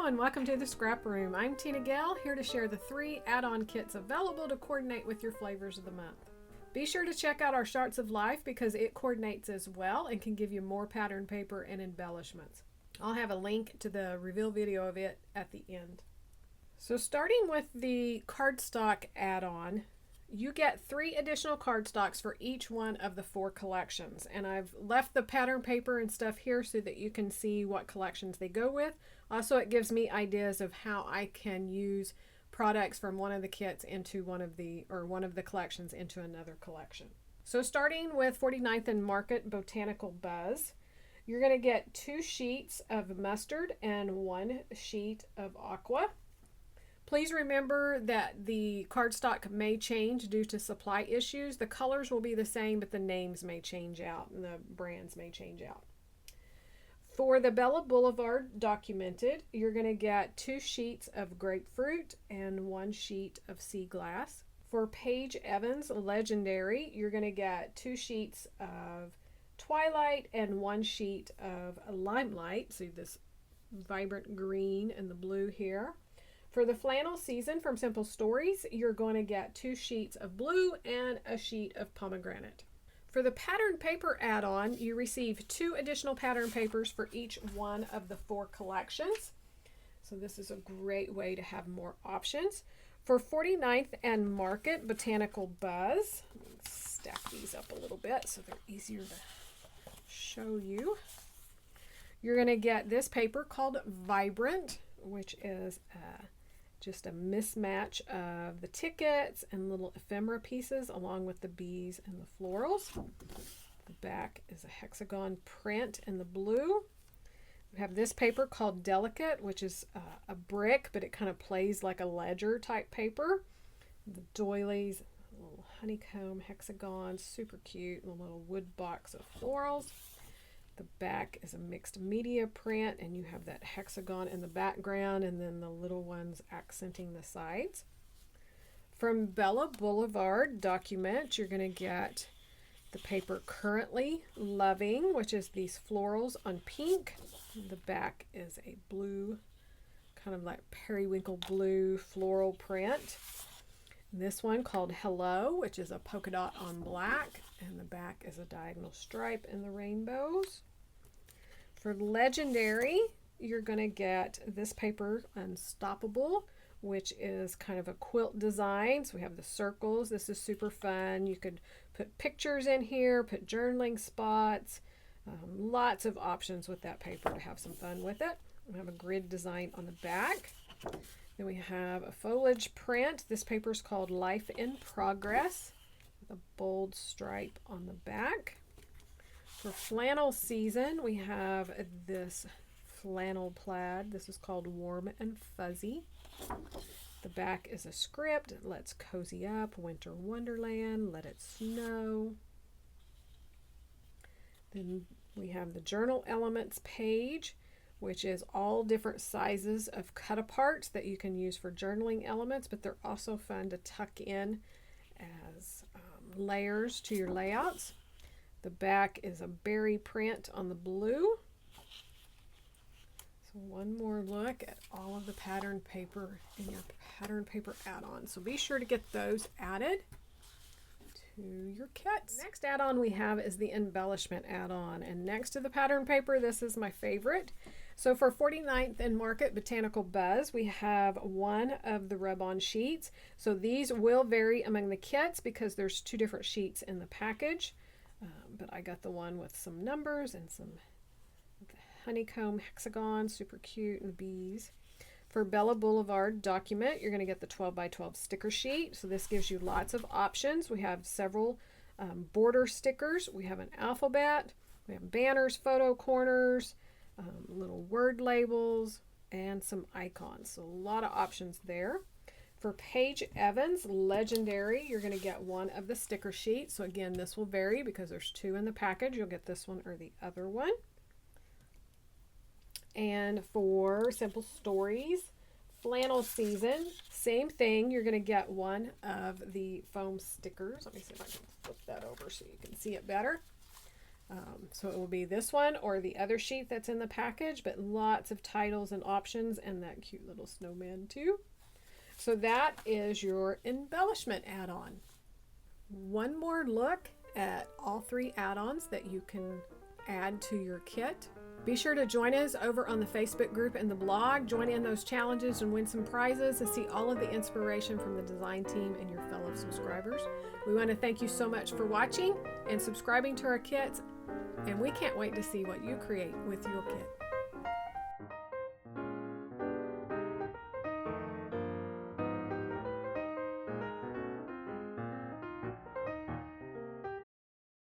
Hello and welcome to the Scrap Room. I'm Tina Gale, here to share the 3 add-on kits available to coordinate with your flavors of the month. Be sure to check out our Shards of Life because it coordinates as well and can give you more pattern paper and embellishments. I'll have a link to the reveal video of it at the end. So starting with the cardstock add-on, you get 3 additional cardstocks for each one of the 4 collections. And I've left the pattern paper and stuff here so that you can see what collections they go with. Also, it gives me ideas of how I can use products from one of the kits into one of the collections into another collection. So starting with 49th and Market Botanical Buzz, you're going to get 2 sheets of mustard and 1 sheet of aqua. Please remember that the cardstock may change due to supply issues. The colors will be the same, but the names may change out and the brands may change out. For the Bella Boulevard Documented, you're going to get 2 sheets of grapefruit and 1 sheet of sea glass. For Paige Evans Legendary, you're going to get 2 sheets of Twilight and 1 sheet of Limelight. See this vibrant green and the blue here. For the Flannel Season from Simple Stories, you're going to get 2 sheets of blue and a sheet of pomegranate. For the pattern paper add-on, you receive 2 additional pattern papers for each one of the 4 collections. So this is a great way to have more options. For 49th and Market Botanical Buzz, let me stack these up a little bit so they're easier to show you. You're going to get this paper called Vibrant, which is just a mismatch of the tickets and little ephemera pieces along with the bees and the florals. The back is a hexagon print in the blue. We have this paper called Delicate, which is a brick, but it kind of plays like a ledger type paper. The doilies, a little honeycomb hexagon, super cute, and a little wood box of florals. The back is a mixed media print, and you have that hexagon in the background and then the little ones accenting the sides. From Bella Boulevard Document, you're going to get the paper Currently Loving, which is these florals on pink. The back is a blue, kind of like periwinkle blue floral print. This one called Hello, which is a polka dot on black, and the back is a diagonal stripe in the rainbows. For Legendary, you're going to get this paper Unstoppable, which is kind of a quilt design. So we have the circles. This is super fun. You could put pictures in here, put journaling spots, lots of options with that paper to have some fun with it. We have a grid design on the back. Then we have a foliage print. This paper is called Life in Progress with a bold stripe on the back. For Flannel Season, we have this flannel plaid. This is called Warm and Fuzzy. The back is a script. Let's cozy up, Winter Wonderland, Let It Snow. Then we have the Journal Elements page, which is all different sizes of cut aparts that you can use for journaling elements, but they're also fun to tuck in as layers to your layouts. The back is a berry print on the blue. So one more look at all of the pattern paper in your pattern paper add-on. So be sure to get those added to your kits. Next add-on we have is the embellishment add-on, and next to the pattern paper, this is my favorite. So for 49th and Market Botanical Buzz, we have 1 of the rub-on sheets. So these will vary among the kits because there's 2 different sheets in the package. But I got the one with some numbers and some honeycomb hexagon, super cute, and the bees. For Bella Boulevard Document, you're going to get the 12 by 12 sticker sheet. So this gives you lots of options. We have several border stickers. We have an alphabet. We have banners, photo corners, little word labels, and some icons. So a lot of options there. For Paige Evans Legendary, you're going to get 1 of the sticker sheets. So again, this will vary because there's 2 in the package. You'll get this one or the other one. And for Simple Stories Flannel Season, same thing. You're going to get 1 of the foam stickers. Let me see if I can flip that over so you can see it better. So it will be this one or the other sheet that's in the package, but lots of titles and options, and that cute little snowman too. So that is your embellishment add-on. One more look at all 3 add-ons that you can add to your kit. Be sure to join us over on the Facebook group and the blog. Join in those challenges and win some prizes and see all of the inspiration from the design team and your fellow subscribers. We want to thank you so much for watching and subscribing to our kits, and we can't wait to see what you create with your kit.